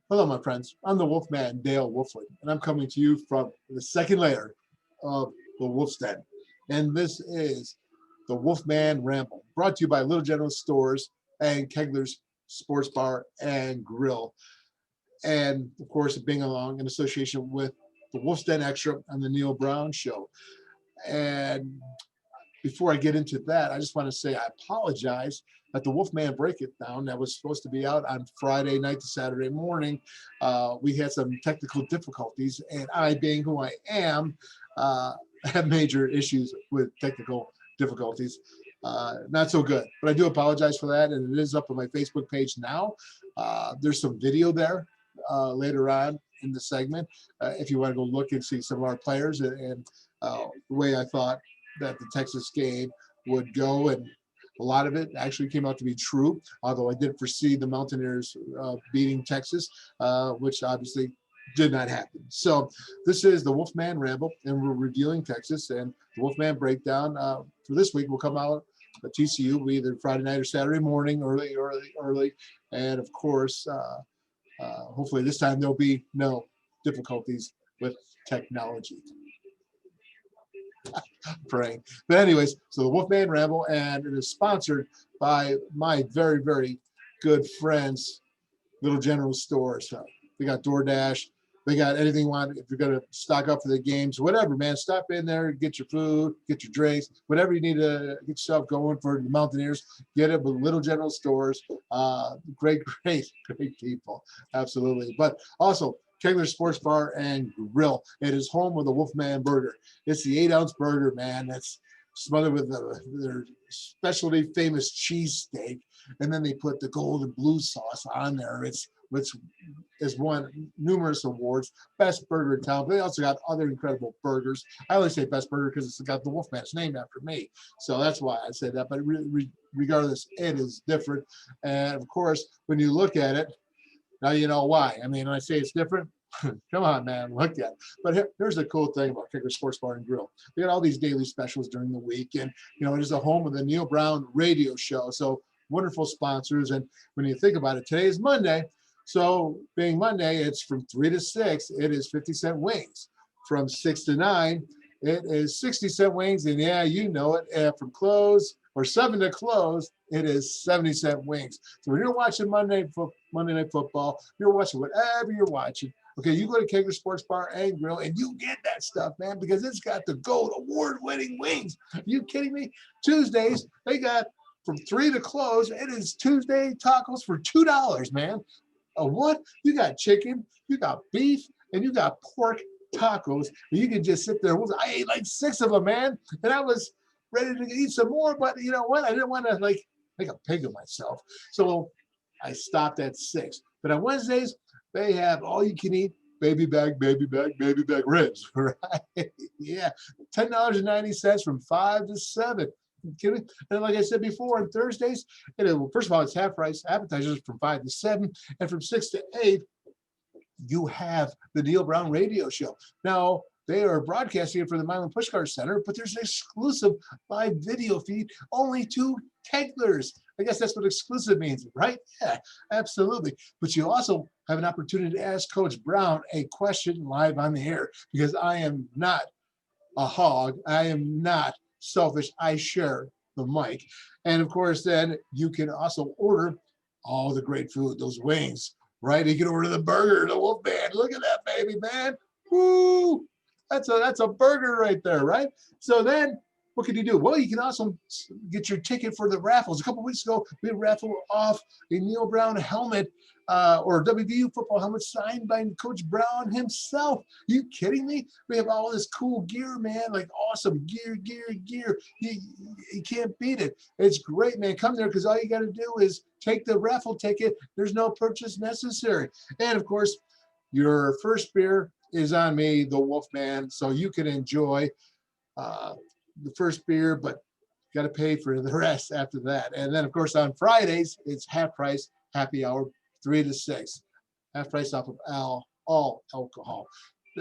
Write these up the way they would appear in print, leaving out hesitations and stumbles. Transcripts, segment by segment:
Hello, my friends. I'm the Wolfman, Dale Wolfwood, and I'm coming to you from the second layer of the Wolf's Den. And this is the Wolfman Ramble, brought to you by Little General Stores and Kegler's Sports Bar and Grill. And of course, being along in association with the Wolf's Den Extra on the Neil Brown Show. And before I get into that, I just want to say I apologize that the Wolfman Break It Down that was supposed to be out on Friday night to Saturday morning. We had some technical difficulties, and I, being who I am, have major issues with technical difficulties. Not so good, but I do apologize for that, and it is up on my Facebook page now. There's some video there later on in the segment if you want to go look and see some of our players and the way I thought that the Texas game would go, and a lot of it actually came out to be true, although I did foresee the Mountaineers beating Texas, which obviously did not happen. So this is the Wolfman Ramble, and we're reviewing Texas, and the Wolfman Breakdown for this week will come out at TCU, will be either Friday night or Saturday morning, early. And of course, hopefully this time there'll be no difficulties with technology. Praying. But anyways, so the Wolfman Ramble, and it is sponsored by my very, very good friends, Little General Stores. So they got DoorDash. They got anything you want. If you're going to stock up for the games, whatever, man, stop in there, get your food, get your drinks, whatever you need to get yourself going for the Mountaineers, get it with Little General Stores. Great people. Absolutely. But also, Kegler Sports Bar and Grill. It is home of the Wolfman Burger. It's the 8-ounce burger, man. That's smothered with their specialty famous cheesesteak, and then they put the gold and blue sauce on there. It's won numerous awards. Best burger in town. But they also got other incredible burgers. I only say best burger because it's got the Wolfman. It's named after me, so that's why I say that. But regardless, it is different. And of course, when you look at it, now you know why. I mean, when I say it's different, come on, man, look at it. But here's the cool thing about Kegler Sports Bar and Grill. They got all these daily specials during the week, and it is the home of the Neil Brown radio show. So wonderful sponsors. And when you think about it, today is Monday. So being Monday, it's from 3 to 6. It is 50-cent wings. From 6 to 9, it is 60-cent wings. And yeah, you know it. And from close or 7 to close, it is 70-cent wings. So when you're watching Monday Night Football, you're watching whatever you're watching. Okay, you go to Kegler Sports Bar and Grill, and you get that stuff, man, because it's got the gold award-winning wings. Are you kidding me? Tuesdays, they got from 3 to close. It is Tuesday tacos for $2, man. What? You got chicken, you got beef, and you got pork tacos. And you can just sit there. I ate like 6 of them, man, and I was ready to eat some more, but you know what? I didn't want to make a pig of myself. So I stopped at 6. But on Wednesdays, they have all you can eat baby back ribs, right? Yeah, $10.90 from 5 to 7. Kidding? And like I said before, on Thursdays, first of all, it's half price appetizers from 5 to 7, and from 6 to 8, you have the Neil Brown radio show. Now, they are broadcasting it for the Milan Pushcart Center, but there's an exclusive live video feed only to Keglers. I guess that's what exclusive means, right? Yeah, absolutely. But you also have an opportunity to ask Coach Brown a question live on the air, because I am not a hog. I am not selfish. I share the mic. And of course, then you can also order all the great food, those wings, right? You can order the burger, the Wolfman. Look at that, baby, man. Woo! That's a burger right there, right? So then what can you do? Well, you can also get your ticket for the raffles. A couple weeks ago, we raffled off a Neil Brown helmet or WVU football helmet signed by Coach Brown himself. Are you kidding me? We have all this cool gear, man, like awesome gear. You can't beat it. It's great, man. Come there, because all you got to do is take the raffle ticket. There's no purchase necessary. And of course, your first beer is on me, the Wolfman, so you can enjoy the first beer, but got to pay for the rest after that. And then, of course, on Fridays, it's half price, happy hour, 3 to 6. Half price off of all alcohol.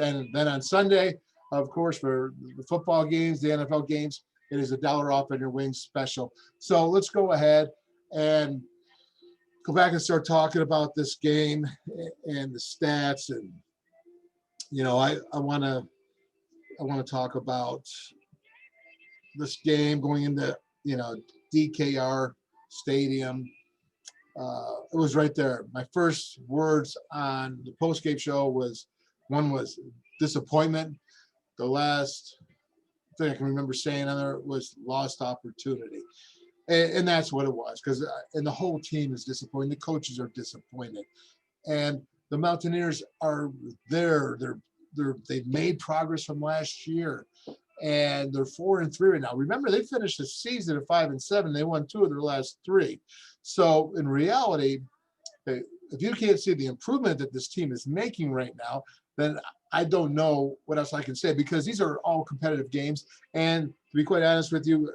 And then on Sunday, of course, for the football games, the NFL games, it is $1 off on your wings special. So let's go ahead and go back and start talking about this game and the stats, and I want to talk about this game going into DKR Stadium. It was right there. My first words on the postgame show was disappointment. The last thing I can remember saying on there was lost opportunity. And that's what it was, and the whole team is disappointed. The coaches are disappointed, and the Mountaineers are there. They've made progress from last year, and they're 4-3 right now. Remember, they finished the season at 5-7. They won 2 of their last 3. So in reality, if you can't see the improvement that this team is making right now, then I don't know what else I can say, because these are all competitive games. And to be quite honest with you,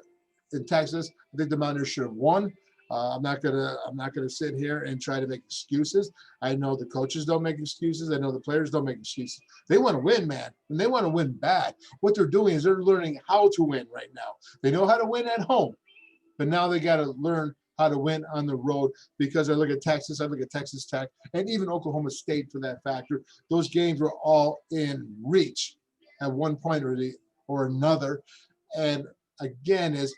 in Texas, I think the Mountaineers should have won. I'm not gonna sit here and try to make excuses. I know the coaches don't make excuses. I know the players don't make excuses. They want to win, man, and they want to win bad. What they're doing is they're learning how to win right now. They know how to win at home, but now they got to learn how to win on the road, because I look at Texas, I look at Texas Tech, and even Oklahoma State for that factor. Those games were all in reach at one point or another. And again, is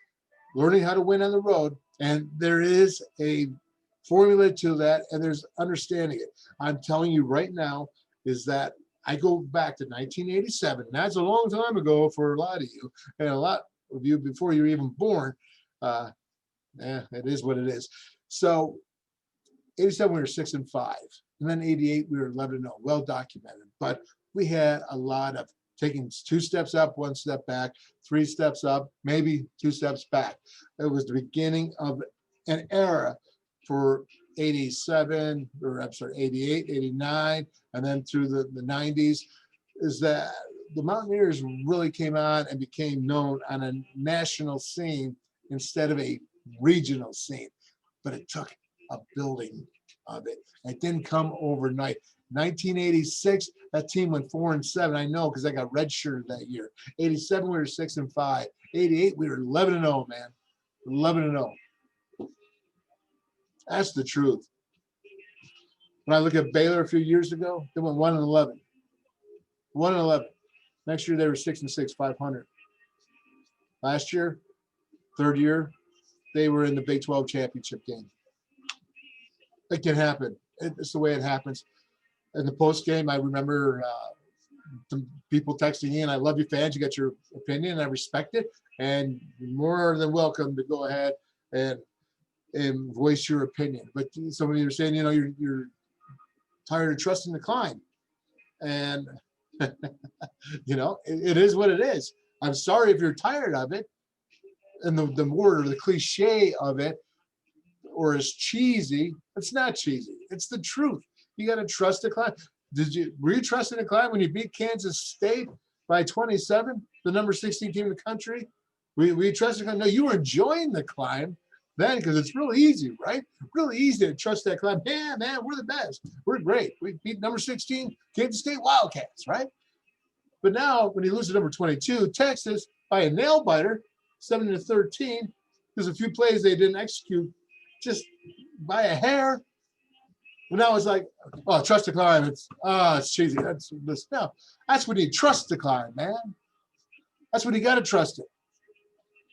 learning how to win on the road, and there is a formula to that, and there's understanding it. I'm telling you right now is that I go back to 1987. And that's a long time ago for a lot of you, and a lot of you before you're even born. It is what it is. So 87 we were 6-5, and then 88 we were 11-0, well documented. But we had a lot of taking 2 steps up, 1 step back, 3 steps up, maybe 2 steps back. It was the beginning of an era for 87, or I'm sorry, 88, 89, and then through the 90s, is that the Mountaineers really came on and became known on a national scene instead of a regional scene. But it took a building of it. It didn't come overnight. 1986, that team went 4-7. I know, because I got redshirted that year. 87, we were 6-5. 88, we were 11-0, man. 11-0. That's the truth. When I look at Baylor a few years ago, they went 1-11. 1-11. Next year they were 6-6, 500. Last year, third year, they were in the Big 12 championship game. It can happen. It's the way it happens. In the post game, I remember the people texting in, "I love you, fans. You got your opinion, and I respect it. And you're more than welcome to go ahead and voice your opinion." But some of you are saying, you're tired of trusting the climb, and it is what it is. I'm sorry if you're tired of it, and the word or the cliche of it, or it's cheesy. It's not cheesy. It's the truth. You got to trust the climb. Were you trusting the climb when you beat Kansas State by 27, the number 16 team in the country? Were you trusting the climb? No, you were enjoying the climb then, because it's real easy, right? Really easy to trust that climb. Yeah, man, we're the best. We're great. We beat number 16 Kansas State Wildcats, right? But now when you lose to number 22 Texas by a nail biter, 7-13, there's a few plays they didn't execute just by a hair. But now it's like, oh, trust the climb. It's cheesy. That's when you trust the climb, man. That's when you got to trust it.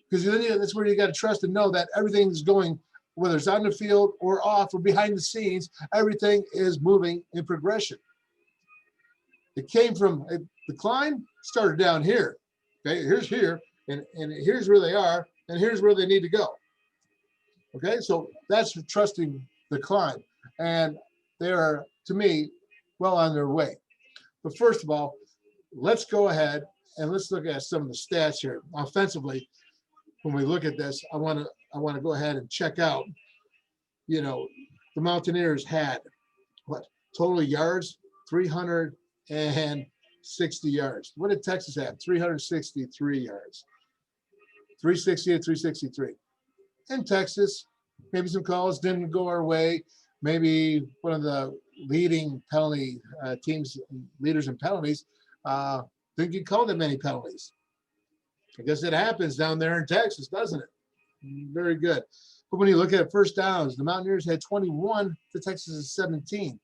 Because that's where you got to trust and know that everything's going, whether it's on the field or off or behind the scenes, everything is moving in progression. It came from the climb started down here. Okay, here's here, and here's where they are, and here's where they need to go. Okay, so that's trusting the climb. And they are, to me, well on their way. But first of all, let's go ahead and let's look at some of the stats here. Offensively, when we look at this, I want to go ahead and check out, the Mountaineers had what total yards? 360 yards. What did Texas have? 363 yards. 360 to 363. In Texas, maybe some calls didn't go our way. Maybe one of the leading penalty leaders in penalties, didn't get called that many penalties. I guess it happens down there in Texas, doesn't it? Very good. But when you look at first downs, the Mountaineers had 21 to Texas's 17.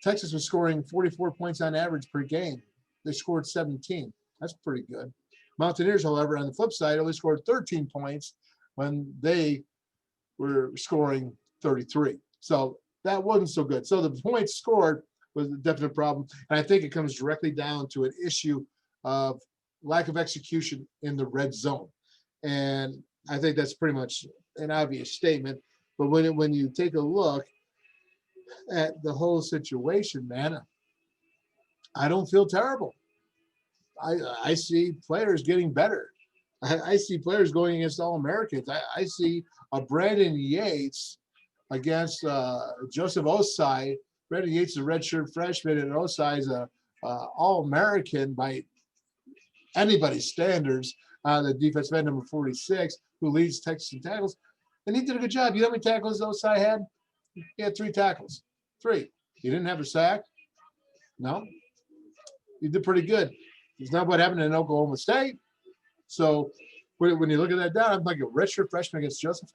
Texas was scoring 44 points on average per game. They scored 17. That's pretty good. Mountaineers, however, on the flip side, only scored 13 points when they were scoring 33. So that wasn't so good. So the points scored was a definite problem. And I think it comes directly down to an issue of lack of execution in the red zone. And I think that's pretty much an obvious statement. But when you take a look at the whole situation, man, I don't feel terrible. I see players getting better. I see players going against All-Americans. I see a Brandon Yates against Joseph Osai. Brandon Yates is a redshirt freshman, and Osai is a All-American by anybody's standards. The defensive end, number 46, who leads Texas in tackles. And he did a good job. You know how many tackles Osai had? He had 3 tackles. 3. He didn't have a sack. No. He did pretty good. It's not what happened in Oklahoma State. So when you look at that down, I'm like a redshirt freshman against Joseph.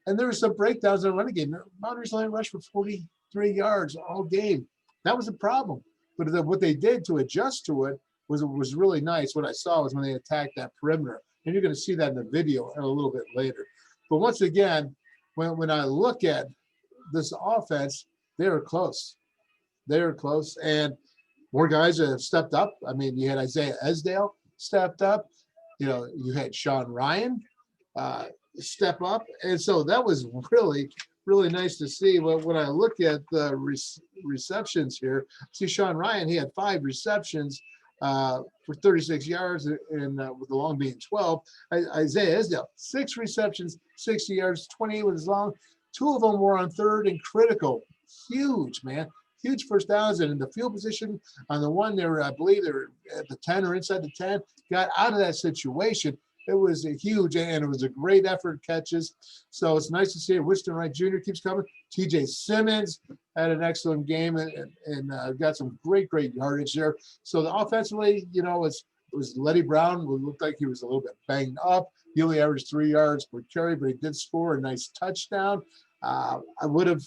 And there were some breakdowns in the running game. Mountaineers only rushed for 43 yards all game. That was a problem. But what they did to adjust to it was really nice. What I saw was when they attacked that perimeter. And you're going to see that in the video a little bit later. But once again, when I look at this offense, they were close. They were close. And more guys have stepped up. I mean, you had Isaiah Esdale stepped up. You know, you had Sean Ryan step up. And so that was really, really nice to see. When I look at the receptions here, see Sean Ryan, he had 5 receptions for 36 yards, and with the long being 12. Isaiah Esdale, 6 receptions, 60 yards, 28 with his long. 2 of them were on third and critical. Huge, man. Huge first downs, and in the field position on the one they were, I believe they were at the 10 or inside the 10, got out of that situation. It was a huge, and it was a great effort catches. So it's nice to see it. Winston Wright Jr. keeps coming. TJ Simmons had an excellent game and got some great yardage there. So the offensively, you know, it was Letty Brown, who looked like he was a little bit banged up. He only averaged 3 yards per carry, but he did score a nice touchdown. I would have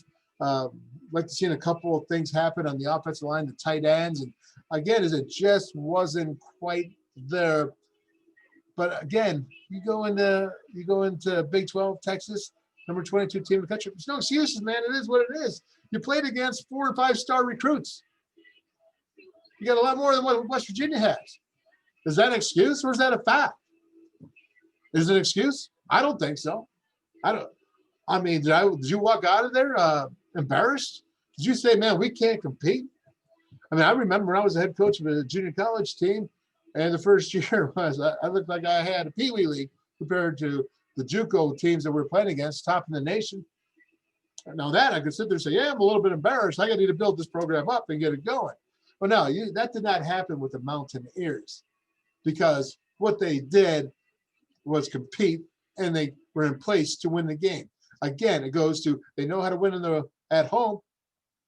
like to see a couple of things happen on the offensive line, the tight ends, and again, as it just wasn't quite there. But again, you go into Big 12, Texas, number 22 team in the country. There's no excuses, man. It is what it is. You played against 4- and 5-star recruits. You got a lot more than what West Virginia has. Is that an excuse, or is that a fact? Is it an excuse? I don't think so. I mean, did you walk out of there embarrassed? Did you say, man, we can't compete? I mean, I remember when I was the head coach of a junior college team, and the first year was I looked like I had a Pee Wee league compared to the JUCO teams that we're playing against, top in the nation. Now that I could sit there and say, yeah, I'm a little bit embarrassed. I got to build this program up and get it going. But no, that did not happen with the Mountaineers, because what they did was compete, and they were in place to win the game. Again, it goes to they know how to win at home,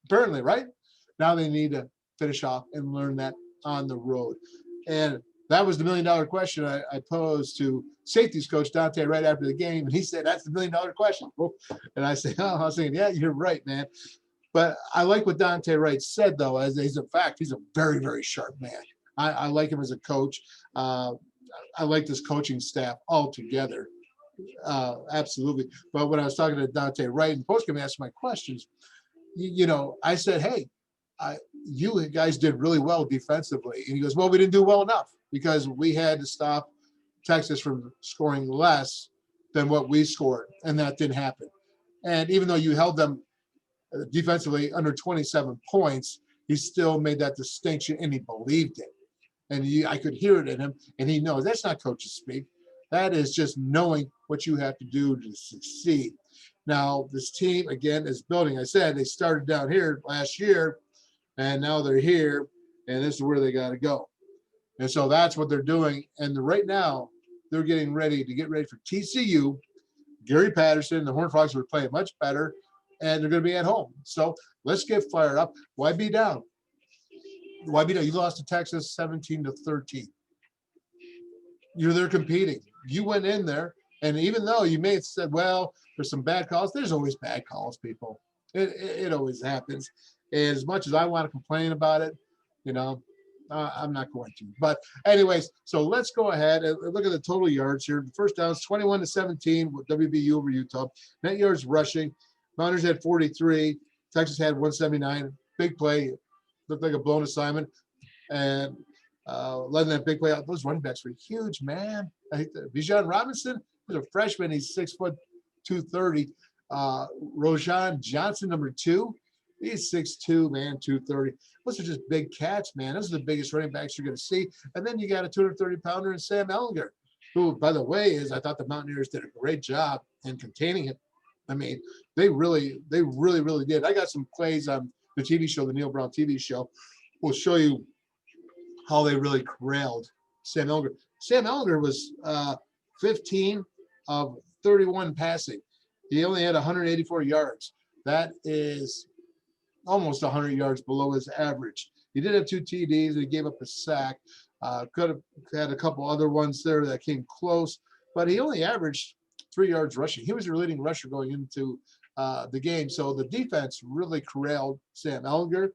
apparently, right? Now they need to finish off and learn that on the road. And that was the $1 million question I posed to safeties coach Dante right after the game. And he said, that's the $1 million question. And I said, oh, I was thinking, yeah, you're right, man. But I like what Dante Wright said, though, as a fact, he's a very, very sharp man. I like him as a coach. I like this coaching staff altogether. Absolutely. But when I was talking to Dante Wright and postgame asked my questions, you know, I said, hey, you guys did really well defensively. And he goes, well, we didn't do well enough because we had to stop Texas from scoring less than what we scored. And that didn't happen. And even though you held them defensively under 27 points, he still made that distinction, and he believed it. And I could hear it in him, and he knows that's not coaches speak. That is just knowing what you have to do to succeed. Now, this team, again, is building. I said they started down here last year, and now they're here, and this is where they got to go. And so that's what they're doing. And right now, they're getting ready for TCU. Gary Patterson, the Horned Frogs, are playing much better, and they're going to be at home. So let's get fired up. Why be down? Why be down? You lost to Texas 17-13. You're there competing. You went in there And even though you may have said, well, there's some bad calls, there's always bad calls, people. It always happens. And as much as I want to complain about it, you know, I'm not going to. But anyways, so let's go ahead and look at the total yards here. The first down is 21-17 with WVU over Utah. Net yards rushing. Mountaineers had 43. Texas had 179. Big play. Looked like a blown assignment. And letting that big play out. Those running backs were huge, man. Bijan Robinson is a freshman. He's 6 foot 230. Rojan Johnson, number 2. He's 6'2", man, 230. Those are just big cats, man. Those are the biggest running backs you're going to see. And then you got a 230-pounder in Sam Ellinger, who, by the way, I thought the Mountaineers did a great job in containing him. I mean, they really did. I got some plays on the TV show, the Neil Brown TV show. We'll show you how they really corralled Sam Ellinger. Sam Ellinger was 15 of 31 passing. He only had 184 yards. That is almost 100 yards below his average. He did have 2 TDs. He gave up a sack. Could have had a couple other ones there that came close, but he only averaged 3 yards rushing. He was your leading rusher going into the game. So the defense really corralled Sam Ellinger,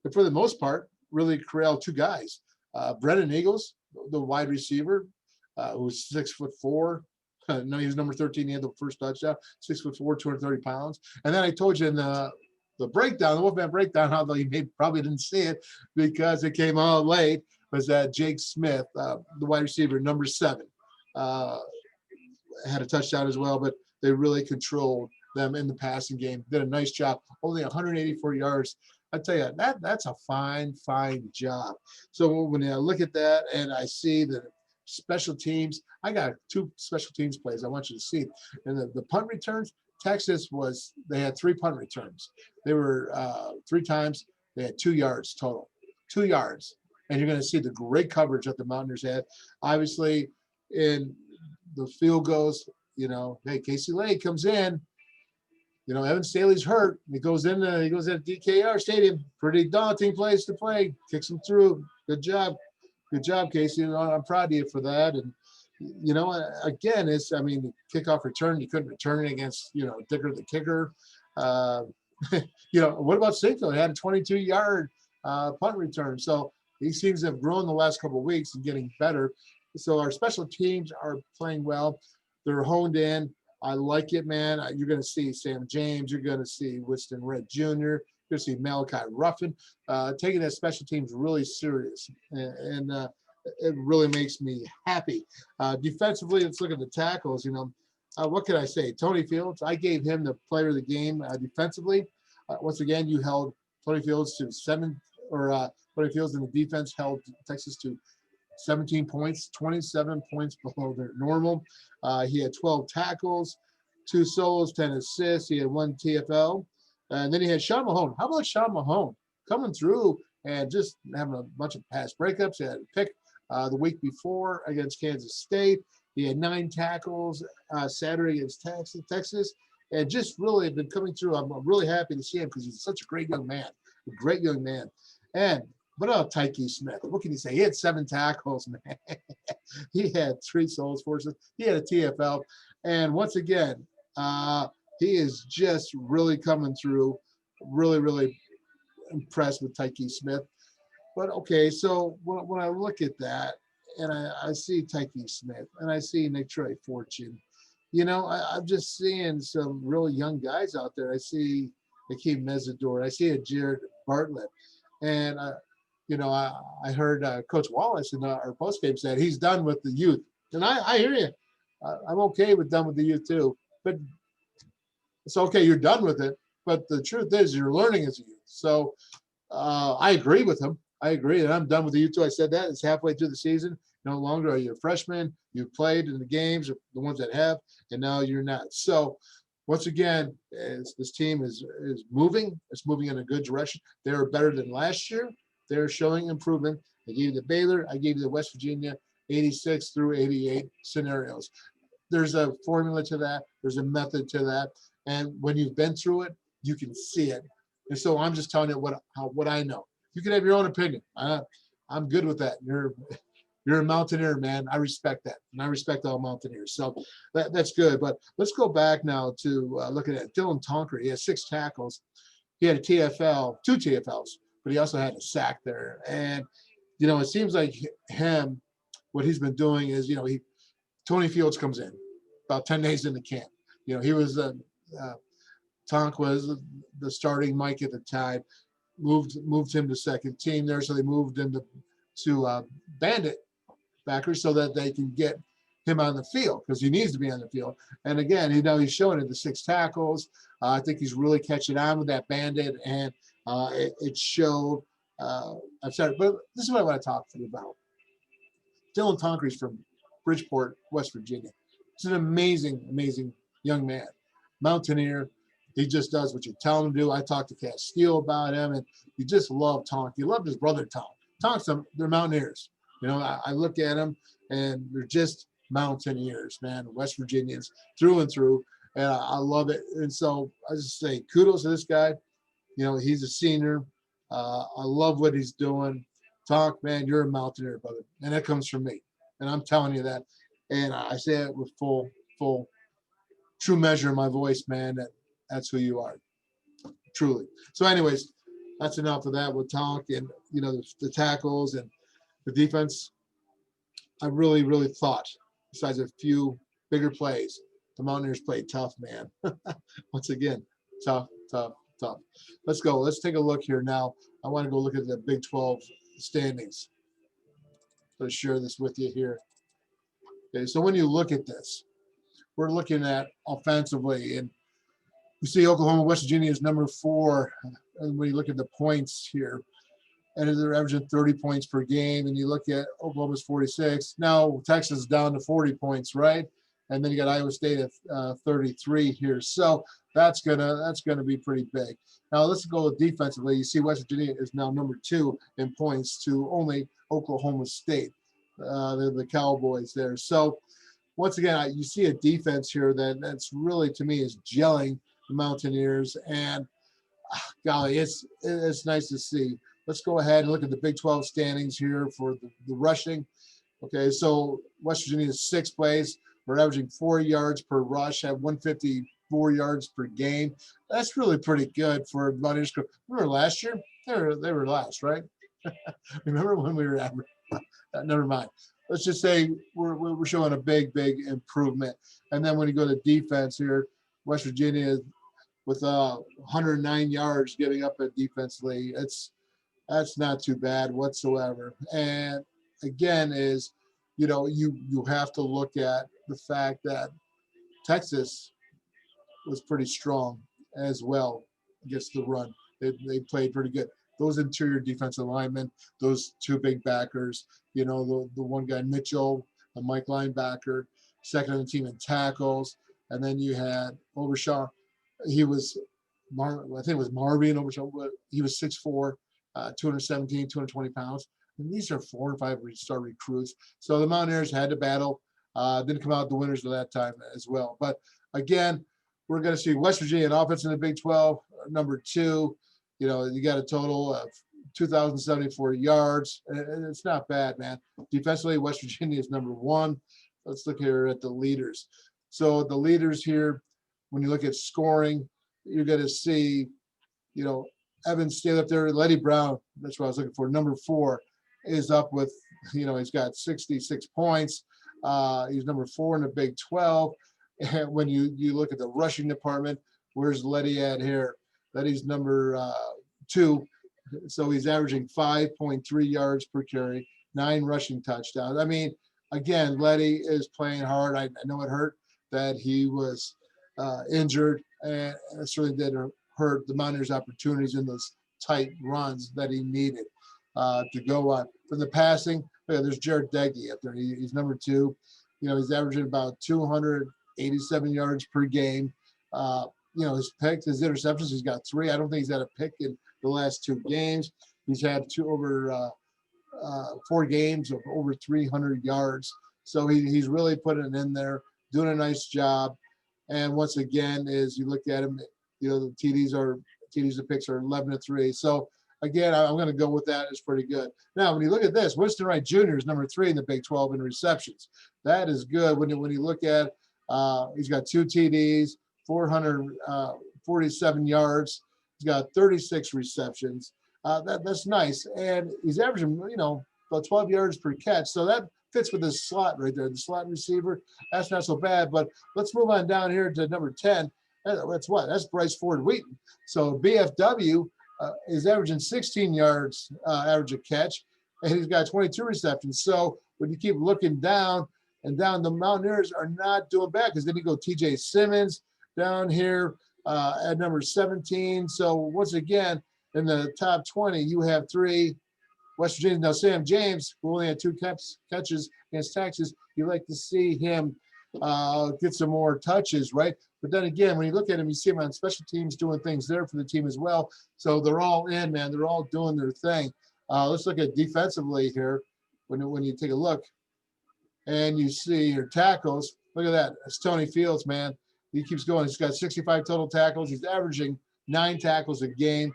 but for the most part, really corralled 2 guys. Brennan Eagles, the wide receiver, who was 6'4". No, he was number 13. He had the first touchdown. 6'4", 230 pounds. And then I told you in the breakdown, the WolfMan breakdown, although you probably didn't see it because it came out late, was that Jake Smith, the wide receiver, number 7, had a touchdown as well, but they really controlled them in the passing game. Did a nice job. Only 184 yards. I tell you, that's a fine job. So when I look at that and I see the special teams, I got 2 special teams plays I want you to see. And the punt returns, Texas they had 3 punt returns. They were 3 times. They had 2 yards total. 2 yards. And you're going to see the great coverage that the Mountaineers had. Obviously, in the field goals, you know, hey, Casey Lake comes in. You know, Evan Staley's hurt. He goes in DKR Stadium. Pretty daunting place to play. Kicks him through. Good job. Good job, Casey. I'm proud of you for that. And, you know, again, the kickoff return, you couldn't return it against, you know, Dicker the kicker. You know, what about Sinko? He had a 22-yard punt return. So he seems to have grown the last couple of weeks and getting better. So our special teams are playing well. They're honed in. I like it, man. You're going to see Sam James. You're going to see Winston Red Jr. You're going to see Malachi Ruffin taking that special teams really serious. And it really makes me happy. Defensively, let's look at the tackles. You know, what can I say? Tony Fields, I gave him the player of the game defensively. Once again, you held Tony Fields to 7, or Tony Fields in the defense held Texas to 17 points, 27 points below their normal. He had 12 tackles, 2 solos, 10 assists. He had 1 TFL. And then he had Sean Mahone. How about Sean Mahone coming through and just having a bunch of pass breakups? He had a pick the week before against Kansas State. He had 9 tackles Saturday against Texas. And just really been coming through. I'm really happy to see him because he's such a great young man. A great young man. And what about Tyke Smith? What can you say? He had 7 tackles, man. He had 3 solos forces. He had a TFL. And once again, he is just really coming through. Really impressed with Tyke Smith. But, okay, so when I look at that and I see Tyke Smith and I see Nick Troy Fortune, you know, I'm just seeing some really young guys out there. I see Akeem Mesidor. I see a Jared Bartlett. And, you know, I heard Coach Wallace in our postgame said he's done with the youth. And I hear you. I'm okay with done with the youth too. But it's okay, you're done with it. But the truth is you're learning as a youth. So I agree with him. I agree. And I'm done with the youth too. I said that. It's halfway through the season. No longer are you a freshman. You've played in the games, the ones that have, and now you're not. So once again, this team is moving. It's moving in a good direction. They're better than last year. They're showing improvement. I gave you the Baylor. I gave you the West Virginia 86 through 88 scenarios. There's a formula to that. There's a method to that. And when you've been through it, you can see it. And so I'm just telling you what I know. You can have your own opinion. I'm good with that. You're a Mountaineer, man. I respect that, and I respect all Mountaineers. So that's good. But let's go back now to looking at Dylan Tonker. He has 6 tackles. He had a TFL, 2 TFLs, but he also had a sack there. And it seems like him, what he's been doing is, Tony Fields comes in about 10 days into camp. He was Tonk was the starting Mike at the time. Moved him to second team there, so they moved him to Bandit backers so that they can get him on the field because he needs to be on the field. And again, he's showing it the 6 tackles. I think he's really catching on with that Bandit, and it showed. I'm sorry, but this is what I want to talk to you about. Dylan Tonkery's from Bridgeport, West Virginia. He's an amazing, amazing young man. Mountaineer. He just does what you tell him to do. I talked to Cass Steele about him, and you just love Tonk. You loved his brother Tonk. Tonk's they're Mountaineers. I look at them, and they're just Mountaineers, man. West Virginians through and through, and I love it. And so I just say kudos to this guy. He's a senior. I love what he's doing. Tonk, man, you're a Mountaineer, brother, and that comes from me, and I'm telling you that. And I say it with full, true measure of my voice, man. That's who you are, truly. So, anyways, that's enough of that with Tonk and the tackles and the defense. I really, really thought, besides a few bigger plays, the Mountaineers played tough, man. Once again, tough. Let's go. Let's take a look here now. I want to go look at the Big 12 standings. I'm going to share this with you here. Okay, so when you look at this, we're looking at offensively, and you see Oklahoma, West Virginia is number 4. And when you look at the points here, and they're averaging 30 points per game, and you look at Oklahoma's 46. Now Texas is down to 40 points, right? And then you got Iowa State at 33 here. So that's gonna be pretty big. Now let's go defensively. You see West Virginia is now number 2 in points to only Oklahoma State. They're the Cowboys there. So once again, you see a defense here that's really, to me, is gelling the Mountaineers, and golly, it's nice to see. Let's go ahead and look at the Big 12 standings here for the rushing. Okay, so West Virginia is 6th place. We're averaging 4 yards per rush, have 154 yards per game. That's really pretty good for Mountaineers. Remember last year? They were last, right? Remember when we were average? Never mind. Let's just say we're showing a big improvement. And then when you go to defense here, West Virginia with 109 yards giving up at defensively. That's not too bad whatsoever. And again, is you have to look at the fact that Texas was pretty strong as well against the run. They played pretty good. Those interior defensive linemen, those 2 big backers, the one guy Mitchell, the Mike linebacker, second on the team in tackles, and then you had Overshaw. He was, I think it was Marvin Overshaw, but he was 6'4", 217, 220 pounds. And these are 4 and 5-star recruits. So the Mountaineers had to battle. Didn't come out the winners of that time as well. But again, we're going to see West Virginia in offense in the Big 12, number 2. You got a total of 2,074 yards. And it's not bad, man. Defensively, West Virginia is number 1. Let's look here at the leaders. So the leaders here, when you look at scoring, you're going to see, Evans stayed up there. Letty Brown, that's what I was looking for. Number 4 is up with, he's got 66 points. He's number 4 in the Big 12. And when you look at the rushing department, where's Letty at here? Letty's number 2. So he's averaging 5.3 yards per carry, 9 rushing touchdowns. I mean, again, Letty is playing hard. I know it hurt that he was injured, and it certainly did hurt the Mountaineers' opportunities in those tight runs that he needed to go on. For the passing, there's Jared Deggy up there. He's number 2. He's averaging about 287 yards per game. His picks, his interceptions, he's got 3. I don't think he's had a pick in the last 2 games. He's had 4 games of over 300 yards. So he's really putting it in there, doing a nice job. And once again, as you look at him, the TDs, the picks are 11-3. So again, I'm going to go with that. It's pretty good. Now, when you look at this, Winston Wright Jr. is number 3 in the Big 12 in receptions. That is good. When you look at, he's got 2 TDs, 447 yards. He's got 36 receptions. That's nice. And he's averaging, about 12 yards per catch. So that fits with his slot right there, the slot receiver. That's not so bad. But let's move on down here to number 10. That's what? That's Bryce Ford Wheaton. So BFW is averaging 16 yards average a catch, and he's got 22 receptions. So when you keep looking down, the Mountaineers are not doing bad, because then you go TJ Simmons down here at number 17. So once again, in the top 20, you have 3 West Virginia. Now, Sam James, who only had 2 catches against Texas, you like to see him get some more touches, right? But then again, when you look at him, you see him on special teams doing things there for the team as well. So they're all in, man. They're all doing their thing. Let's look at defensively here. When you take a look and you see your tackles, look at that. It's Tony Fields, man. He keeps going. He's got 65 total tackles. He's averaging 9 tackles a game.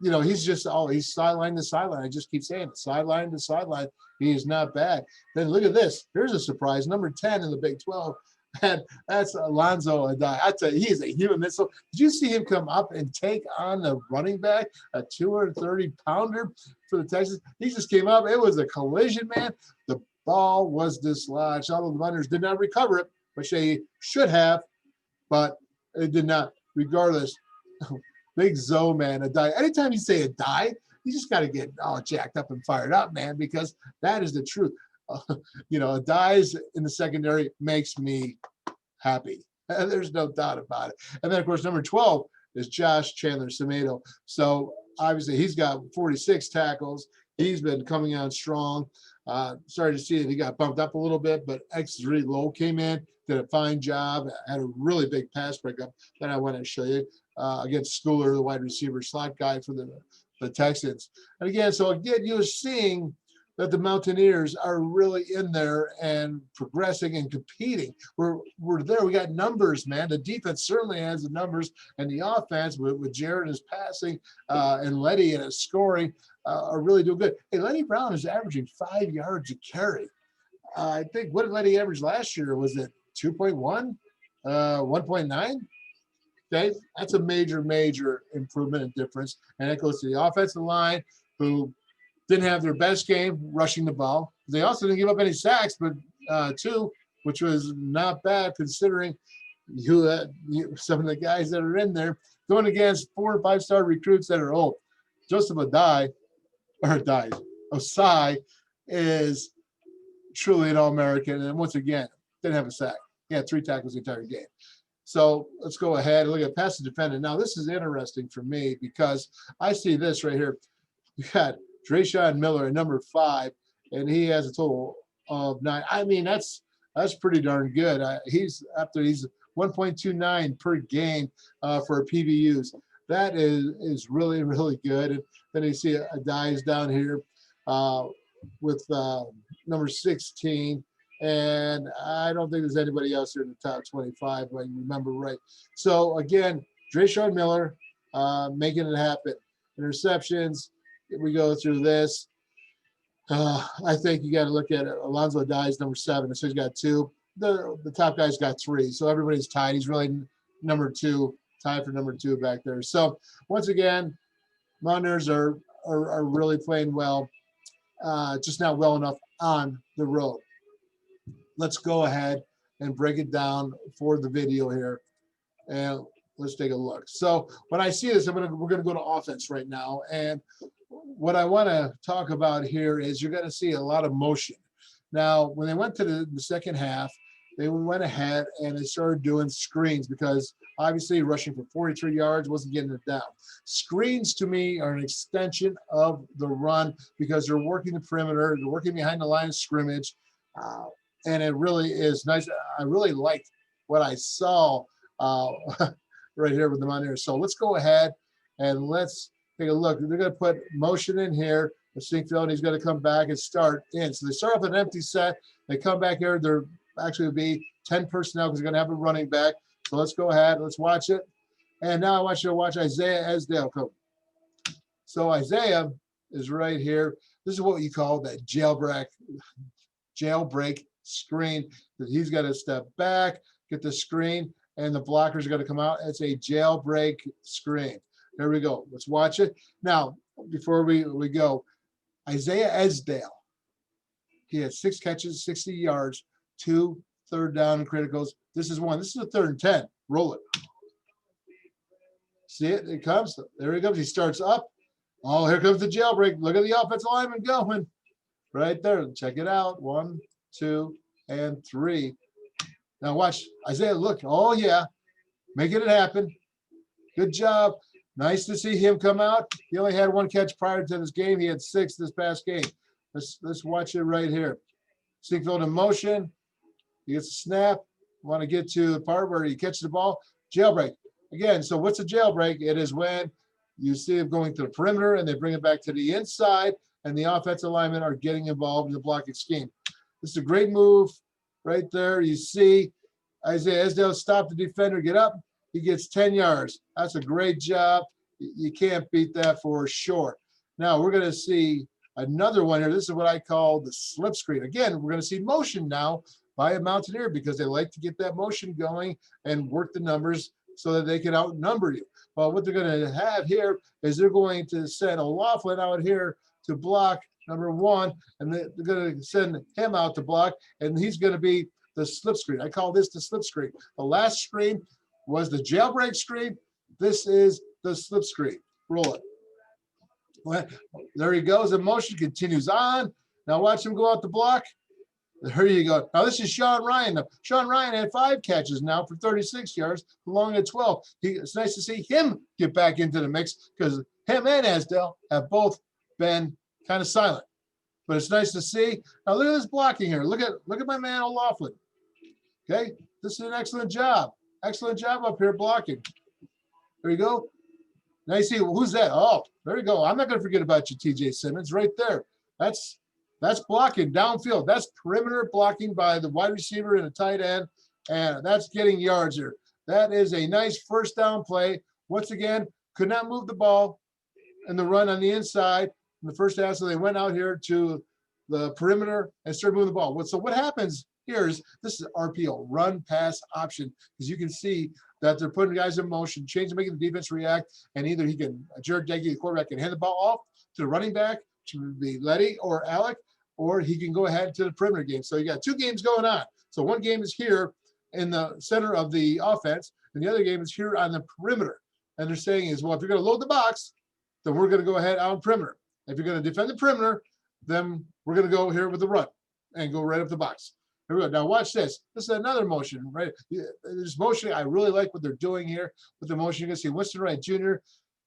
He's just, he's sideline to sideline. I just keep saying it, sideline to sideline. He is not bad. Then look at this. Here's a surprise. Number 10 in the Big 12. And that's Alonzo Adai. I tell you, he is a human missile. Did you see him come up and take on the running back, a 230-pounder for the Texans? He just came up. It was a collision, man. The ball was dislodged. All of the runners did not recover it, which they should have, but it did not. Regardless, Big Zoe, man, Adai. Anytime you say Adai, you just got to get all jacked up and fired up, man, because that is the truth. Adai's in the secondary makes me happy. There's no doubt about it. And then, of course, number 12 is Josh Chandler-Semedo. So, obviously, he's got 46 tackles. He's been coming on strong. Sorry to see that he got bumped up a little bit, but X3 Low came in, did a fine job, had a really big pass breakup that I want to show you against Schooler, the wide receiver slot guy for the Texans. And again, you're seeing that the Mountaineers are really in there and progressing and competing. We're there. We got numbers, man. The defense certainly has the numbers, and the offense with Jared and his passing and Letty and his scoring are really doing good. Hey, Letty Brown is averaging 5 yards a carry. I think, what did Letty average last year? Was it 2.1, 1.9? Okay, that's a major improvement and difference. And that goes to the offensive line, who didn't have their best game rushing the ball. They also didn't give up any sacks, but 2, which was not bad considering some of the guys that are in there going against 4- and 5-star recruits that are old. Joseph Osai is truly an All-American, and once again, didn't have a sack. He had 3 tackles the entire game. So let's go ahead and look at pass defendant. Now, this is interesting for me because I see this right here. You got Drayshawn Miller at number 5, and he has a total of 9. I mean, that's pretty darn good. He's 1.29 per game for PBUs. That is really, really good. And then you see Adai's down here with number 16. And I don't think there's anybody else here in the top 25, if I remember right. So, again, Drayshawn Miller making it happen. Interceptions, we go through this. I think you got to look at it. Alonzo Adai's number 7, so he's got 2. The top guy's got 3, so everybody's tied. He's really number 2, tied for number 2 back there. So, once again, Mountaineers are really playing well, just not well enough on the road. Let's go ahead and break it down for the video here, and let's take a look. So when I see this, we're going to go to offense right now, and what I want to talk about here is you're going to see a lot of motion. Now, when they went to the second half, they went ahead and they started doing screens because obviously rushing for 43 yards wasn't getting it down. Screens to me are an extension of the run because they're working the perimeter, they're working behind the line of scrimmage. And it really is nice. I really liked what I saw right here with the Mountaineers. So let's go ahead and let's take a look. They're going to put motion in here. The Sinkfield, and he's going to come back and start in. So they start off an empty set. They come back here. They're actually will be 10 personnel because they're going to have a running back. So let's go ahead. Let's watch it. And now I want you to watch Isaiah Esdale come. So Isaiah is right here. This is what you call that jailbreak screen. That he's got to step back, get the screen, and the blockers are going to come out. It's a jailbreak screen. There we go. Let's watch it. Now, before we go, Isaiah Esdale, he had 6 catches, 60 yards, 2 third down criticals. This is one. This is a 3rd and 10. Roll it. See it? It comes. There he comes. He starts up. Oh, here comes the jailbreak. Look at the offensive lineman going. Right there. Check it out. 1, 2, and 3. Now watch. Isaiah, look. Oh, yeah. Making it happen. Good job. Nice to see him come out. He only had 1 catch prior to this game. He had 6 this past game. Let's watch it right here. Sinkfield in motion. He gets a snap. Want to get to the part where he catches the ball. Jailbreak. Again, so what's a jailbreak? It is when you see him going to the perimeter and they bring it back to the inside and the offensive linemen are getting involved in the blocking scheme. This is a great move right there. You see Isaiah Esdale stop the defender, get up. He gets 10 yards. That's a great job. You can't beat that for sure. Now we're going to see another one here. This is what I call the slip screen. Again, we're going to see motion now by a Mountaineer because they like to get that motion going and work the numbers so that they can outnumber you. Well, what they're going to have here is they're going to send a Laughlin out here to block number 1, and they're going to send him out to block, and he's going to be the slip screen. I call this the slip screen. The last screen was the jailbreak screen. This is the slip screen. Roll it. Well, there he goes. The motion continues on. Now watch him go out the block. There you go. Now this is Sean Ryan. Now, Sean Ryan had 5 catches now for 36 yards, belonging at 12. It's nice to see him get back into the mix because him and Esdale have both been kind of silent. But it's nice to see. Now look at this blocking here. Look at my man O'Laughlin. Okay, this is an excellent job. Excellent job up here blocking. There you go. Now you see who's that? Oh, there you go. I'm not going to forget about you, TJ Simmons, right there. That's blocking downfield. That's perimeter blocking by the wide receiver and the tight end, and that's getting yards here. That is a nice first down play. Once again, could not move the ball in the run on the inside in the first half, so they went out here to the perimeter and started moving the ball. So what happens here is this is RPO, run pass option, because you can see that they're putting guys in motion, making the defense react, and either he can, Jared Deggy, the quarterback, can hand the ball off to the running back, which would be Letty or Alec, or he can go ahead to the perimeter game. So you got 2 games going on. So one game is here in the center of the offense, and the other game is here on the perimeter. And they're saying is, well, if you're going to load the box, then we're going to go ahead on perimeter. If you're going to defend the perimeter, then we're going to go here with the run and go right up the box. Here we go. Now watch this. This is another motion, right? This motion, I really like what they're doing here with the motion. You're going to see Winston Wright Jr.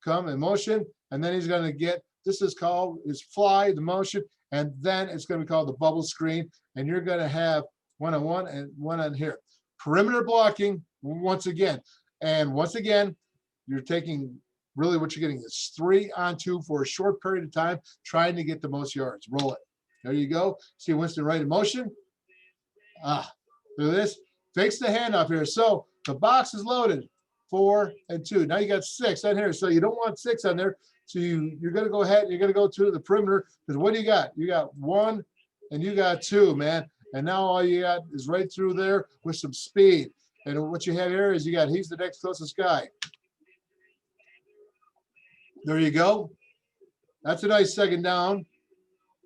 come in motion, and then he's going to get, this is called his fly, the motion, and then it's going to be called the bubble screen, and you're going to have 1-on-1 and 1 on here. Perimeter blocking once again. And once again, you're taking really what you're getting is 3-on-2 for a short period of time, trying to get the most yards. Roll it. There you go. See Winston Wright in motion. Look at this. Fakes the handoff here. So the box is loaded. 4 and 2. Now you got 6 on here. So you don't want 6 on there. So you're going to go ahead and you're going to go to the perimeter. Because what do you got? You got 1 and you got 2, man. And now all you got is right through there with some speed. And what you have here is he's the next closest guy. There you go. That's a nice second down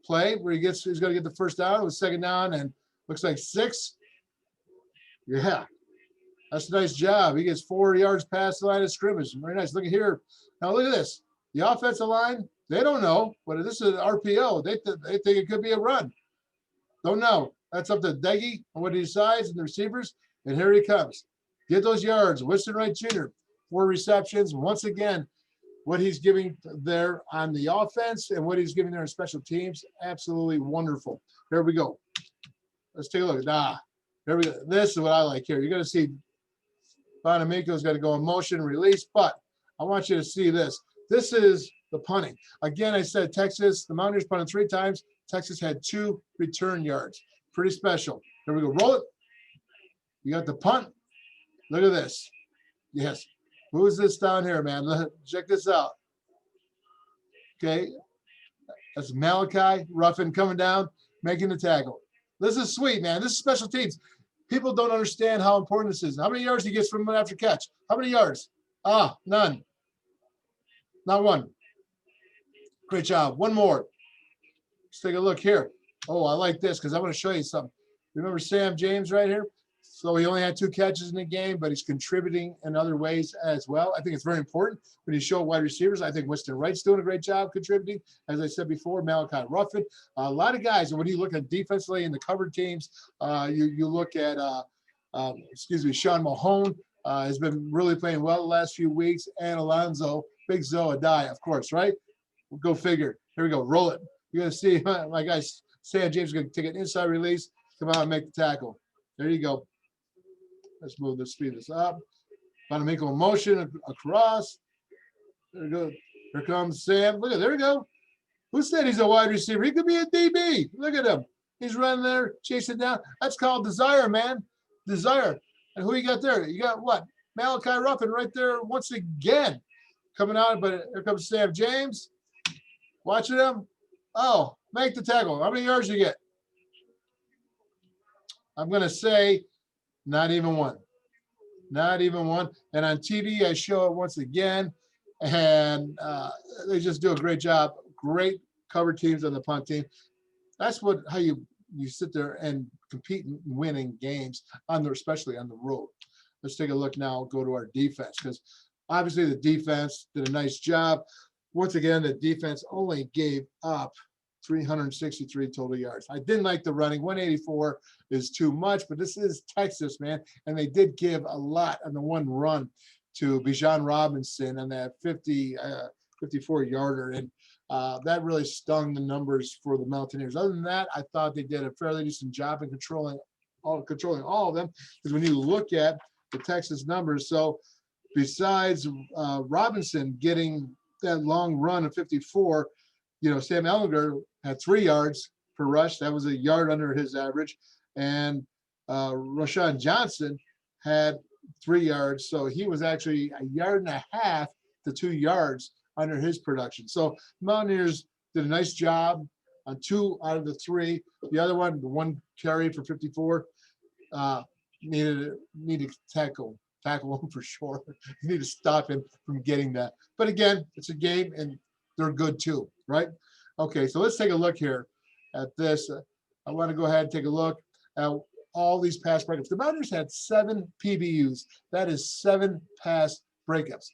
play where he's going to get the first down. It was second down and looks like 6. Yeah. That's a nice job. He gets 4 yards past the line of scrimmage. Very nice. Look at here. Now look at this. The offensive line, they don't know, but this is an RPO. They think it could be a run. Don't know. That's up to Deggy and what he decides and the receivers. And here he comes. Get those yards. Winston Wright Jr., 4 receptions. Once again, what he's giving there on the offense and what he's giving there on special teams, absolutely wonderful. Here we go. Let's take a look. Here we go. This is what I like here. You're going to see Bonamico's got to go in motion, release, but I want you to see this. This is the punting. Again, I said Texas, the Mountaineers punted 3 times. Texas had 2 return yards. Pretty special. Here we go. Roll it. You got the punt. Look at this. Yes. Who's this down here, man? Check this out. Okay, that's Malachi Ruffin coming down, making the tackle. This is sweet, man. This is special teams. People don't understand how important this is. How many yards he gets from after catch? How many yards? None. Not one. Great job. One more. Let's take a look here. Oh, I like this because I want to show you something. Remember Sam James right here? So he only had 2 catches in the game, but he's contributing in other ways as well. I think it's very important when you show wide receivers. I think Winston Wright's doing a great job contributing. As I said before, Malachi Ruffin. A lot of guys, and when you look at defensively in the covered teams, you look at, Sean Mahone has been really playing well the last few weeks, and Alonzo, Big Zoe Adai, of course, right? We'll go figure. Here we go. Roll it. You're going to see my guy Sam James is going to take an inside release, come out and make the tackle. There you go. Let's move this, speed this up. About to make a motion across. There we go. Here comes Sam. Look at, there we go. Who said he's a wide receiver? He could be a DB. Look at him. He's running there, chasing down. That's called desire, man. Desire. And who you got there? You got what? Malachi Ruffin right there once again. Coming out, but here comes Sam James. Watching him. Oh, make the tackle. How many yards you get? I'm going to say not even one. Not even one. And on TV, I show it once again. And they just do a great job. Great cover teams on the punt team. That's how you sit there and compete and winning games, especially on the road. Let's take a look now. Go to our defense, because obviously the defense did a nice job. Once again, the defense only gave up 363 total yards. I didn't like the running. 184 is too much, but this is Texas, man. And they did give a lot on the one run to Bijan Robinson on that 54-yarder. And that really stung the numbers for the Mountaineers. Other than that, I thought they did a fairly decent job in controlling all of them. Because when you look at the Texas numbers, so besides Robinson getting that long run of 54, Sam Ehlinger had 3 yards per rush. That was a yard under his average. And Rashawn Johnson had 3 yards. So he was actually 1.5 yards to 2 yards under his production. So Mountaineers did a nice job on 2 out of the 3. The other one, the one carry for 54, needed to tackle him for sure. You need to stop him from getting that. But again, it's a game, and they're good too, right? Okay, so let's take a look here at this. I want to go ahead and take a look at all these pass breakups. The Mountaineers had 7 PBUs. That is 7 pass breakups.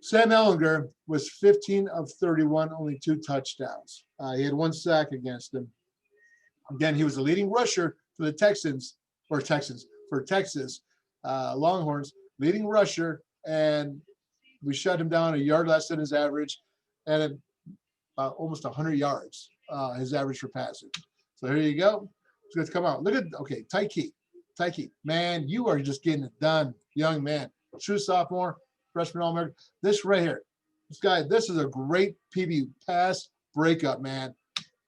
Sam Ehlinger was 15 of 31, only 2 touchdowns. He had 1 sack against him. Again, he was the leading rusher for the Texas Longhorns, leading rusher, and we shut him down 1 yard less than his average, and almost 100 yards, his average for passing. So here you go. It's going to come out. Look at, okay, Tyke, man, you are just getting it done, young man. True sophomore, freshman All-American. This right here, this is a great PB pass breakup, man.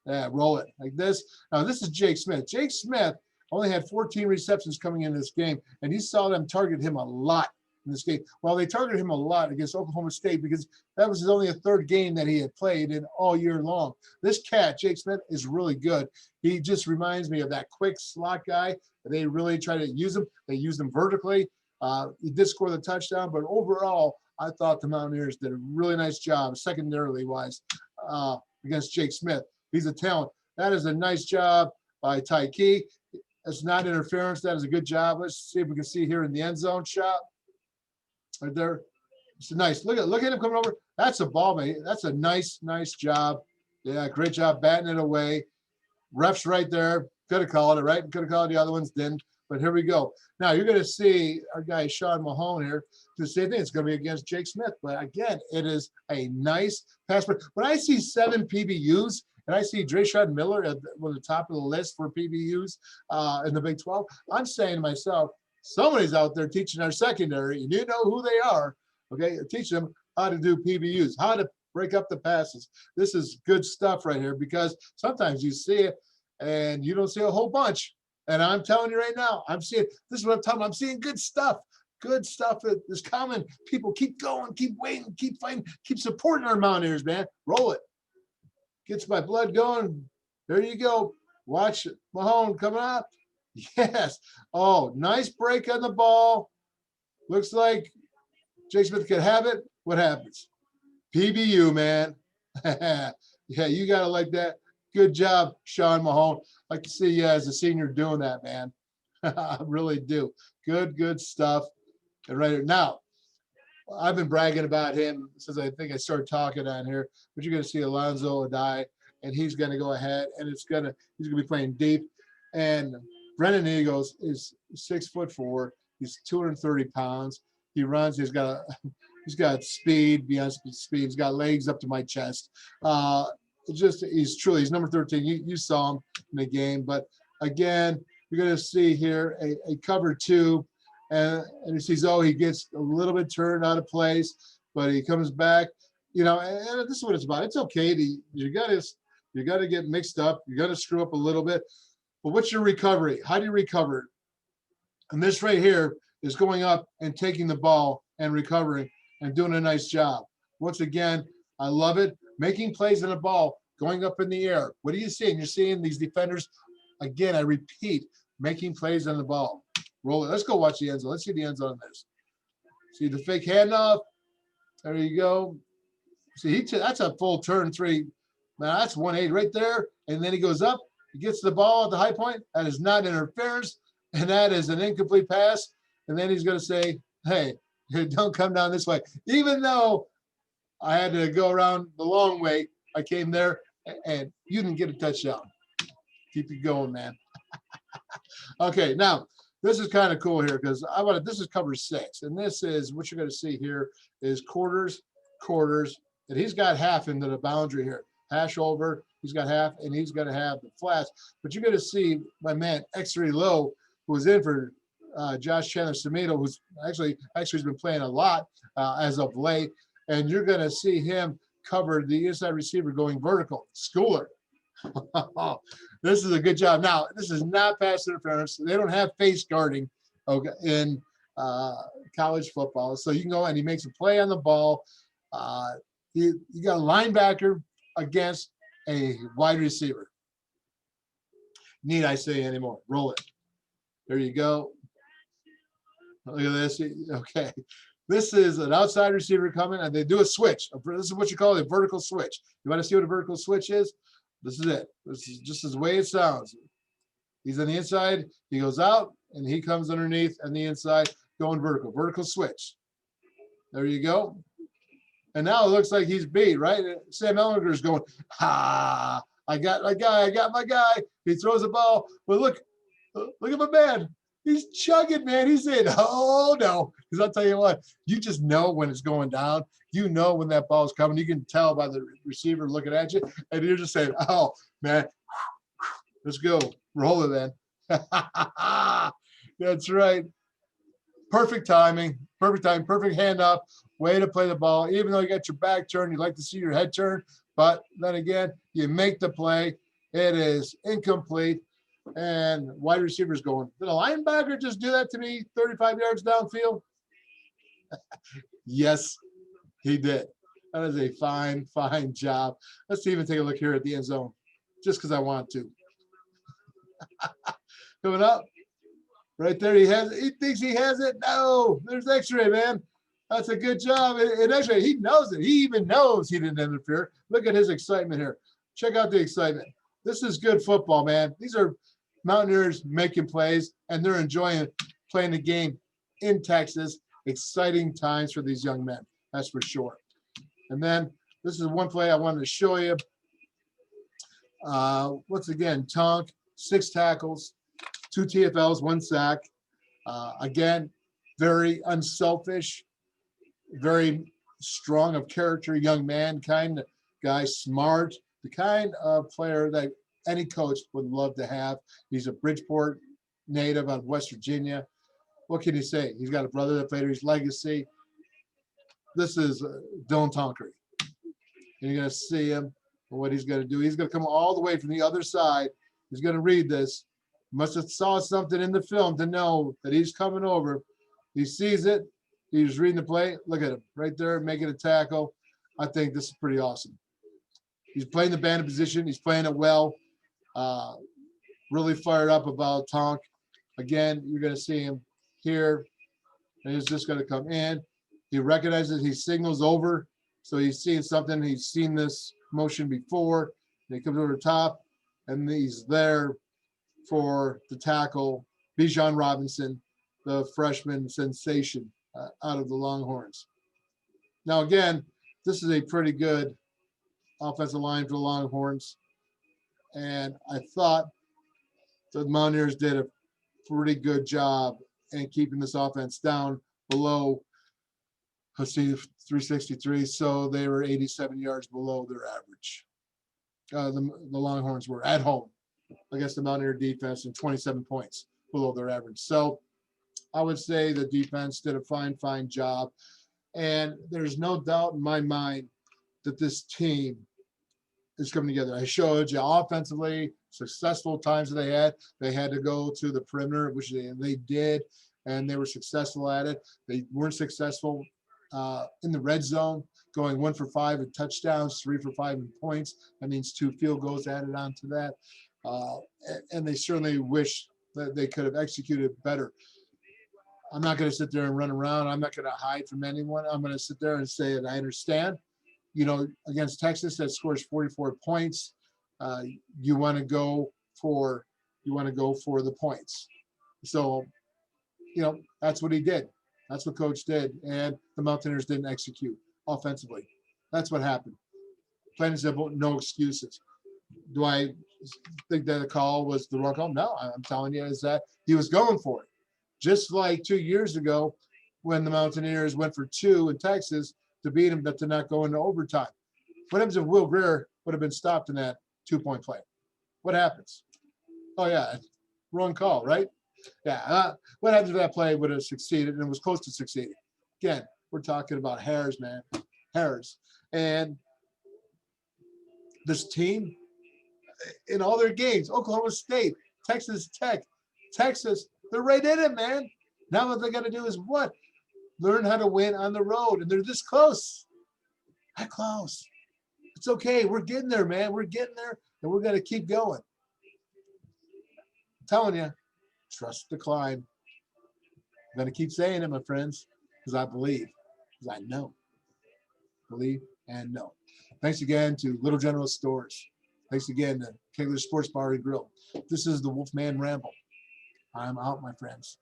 Yeah, roll it like this. Now, this is Jake Smith. Jake Smith only had 14 receptions coming in this game, and you saw them target him a lot in this game. Well, they targeted him a lot against Oklahoma State because that was only a 3rd game that he had played in all year long. This cat, Jake Smith, is really good. He just reminds me of that quick slot guy. They really try to use him. They use him vertically. He did score the touchdown, but overall, I thought the Mountaineers did a really nice job, secondarily wise, against Jake Smith. He's a talent. That is a nice job by Tyke. That's not interference. That is a good job. Let's see if we can see here in the end zone shot. Right there. It's nice. Look at him coming over. That's a ball, man. That's a nice job. Yeah, great job batting it away. Ref's right there. Could have called it, right? Could have called it. The other ones didn't. But here we go. Now you're going to see our guy Sean Mahone here. The same thing. It's going to be against Jake Smith. But again, it is a nice pass. When I see 7 PBUs, and I see Dreshad Miller at the top of the list for PBUs in the Big 12, I'm saying to myself, somebody's out there teaching our secondary, and you know who they are, okay? Teach them how to do PBUs, how to break up the passes. This is good stuff right here, because sometimes you see it and you don't see a whole bunch. And I'm telling you right now, this is what I'm talking about. I'm seeing good stuff. Good stuff is coming. People keep going, keep waiting, keep fighting, keep supporting our Mountaineers, man. Roll it. Gets my blood going. There you go. Watch Mahone coming up. Yes. Oh, nice break on the ball. Looks like Jake Smith could have it. What happens? PBU, man. Yeah, you got to like that. Good job, Sean Mahone. I like to see you as a senior doing that, man. I really do. Good stuff. And right now, I've been bragging about him since I think I started talking on here. But you're going to see Alonzo Adai, and he's going to go ahead, and he's going to be playing deep. And Brennan Eagles is 6'4". He's 230 pounds. He runs. He's got speed beyond speed. He's got legs up to my chest. He's number 13. You saw him in the game, but again, you're going to see here a cover 2. And he sees, he gets a little bit turned out of place, but he comes back, and this is what it's about. It's okay you got to get mixed up. You got to screw up a little bit. But what's your recovery? How do you recover? And this right here is going up and taking the ball and recovering and doing a nice job. Once again, I love it. Making plays on the ball, going up in the air. What are you seeing? You're seeing these defenders, again, I repeat, making plays on the ball. Roll it. Let's go watch the end zone. Let's see the end zone on this. See the fake handoff. There you go. See, that's a full turn 3. Man, that's 180 right there. And then he goes up. He gets the ball at the high point. That is not interference. And that is an incomplete pass. And then he's going to say, hey, don't come down this way. Even though I had to go around the long way, I came there, and you didn't get a touchdown. Keep it going, man. Okay, now, this is kind of cool here because this is cover 6, and this is what you're going to see here is quarters, and he's got half into the boundary here. Hash over, he's got half, and he's going to have the flats. But you're going to see my man X-Ray Lowe, who was in for Josh Chandler-Samito, who's actually has been playing a lot as of late, and you're going to see him cover the inside receiver going vertical. Schooler. This is a good job. Now, this is not pass interference. They don't have face guarding in college football. So you can go and he makes a play on the ball. You got a linebacker against a wide receiver. Need I say anymore? Roll it. There you go. Look at this. Okay. This is an outside receiver coming, and they do a switch. This is what you call a vertical switch. You want to see what a vertical switch is? This is it. This is just the way it sounds. He's on the inside. He goes out, and he comes underneath on the inside, going vertical. Vertical switch. There you go. And now it looks like he's beat, right? Sam Ellinger is going, I got my guy. He throws the ball. But look at my man. He's chugging, man. He's saying, oh, no. Because I'll tell you what, you just know when it's going down. You know when that ball is coming. You can tell by the receiver looking at you. And you're just saying, oh, man, let's go. Roll it, then. That's right. Perfect timing. Perfect handoff. Way to play the ball. Even though you got your back turned, you like to see your head turn. But then again, you make the play. It is incomplete. And wide receivers going, did a linebacker just do that to me 35 yards downfield? Yes, he did. That is a fine job. Let's even take a look here at the end zone, just because I want to. Coming up. Right there, he thinks he has it. No, there's X-ray, man. That's a good job. And actually, he knows it. He even knows he didn't interfere. Look at his excitement here. Check out the excitement. This is good football, man. These are Mountaineers making plays, and they're enjoying playing the game in Texas. Exciting times for these young men, that's for sure. And then this is one play I wanted to show you. Once again, Tonk, 6 tackles, 2 TFLs, 1 sack. Again, very unselfish, very strong of character, young man, kind of guy, smart, the kind of player that any coach would love to have. He's a Bridgeport native out of West Virginia. What can you say? He's got a brother that played his legacy. This is Dylan Tonkery. And you're going to see him and what he's going to do. He's going to come all the way from the other side. He's going to read this. Must have saw something in the film to know that he's coming over. He sees it. He's reading the play. Look at him right there, making a tackle. I think this is pretty awesome. He's playing the bandit position. He's playing it well. Really fired up about Tonk. Again, you're going to see him here. And he's just going to come in. He recognizes, he signals over. So he's seeing something. He's seen this motion before. And he comes over the top. And he's there for the tackle, Bijan Robinson, the freshman sensation out of the Longhorns. Now, again, this is a pretty good offensive line for the Longhorns. And I thought the Mountaineers did a pretty good job in keeping this offense down below, let's see, 363. So they were 87 yards below their average. The Longhorns were at home against the Mountaineer defense and 27 points below their average. So I would say the defense did a fine job. And there's no doubt in my mind that this team is coming together. I showed you offensively, successful times that they had. They had to go to the perimeter, which they did, and they were successful at it. They weren't successful in the red zone, going 1 for 5 in touchdowns, 3 for 5 in points. That means 2 field goals added on to that. And they certainly wish that they could have executed better. I'm not going to sit there and run around. I'm not going to hide from anyone. I'm going to sit there and say that I understand. You know, against Texas that scores 44 points, you want to go for the points. So, you know, that's what he did. That's what Coach did, and the Mountaineers didn't execute offensively. That's what happened. Plain and simple, no excuses. Do I think that the call was the wrong call? No, I'm telling you is that he was going for it. Just like 2 years ago when the Mountaineers went for 2 in Texas to beat him, but to not go into overtime. What happens if Will Greer would have been stopped in that 2-point play? What happens? Oh, yeah, wrong call, right? Yeah, what happens if that play would have succeeded and was close to succeeding? Again, we're talking about hairs, man, hairs. And this team, in all their games, Oklahoma State, Texas Tech, Texas, they're right in it, man. Now what they got to do is what? Learn how to win on the road, and they're this close. That close. It's okay. We're getting there, man. We're getting there, and we're going to keep going. I'm telling you, trust the climb. I'm going to keep saying it, my friends, because I believe, because I know. Believe and know. Thanks again to Little General Stores. Thanks again to Kegler Sports Bar and Grill. This is the WolfMan Ramble. I'm out, my friends.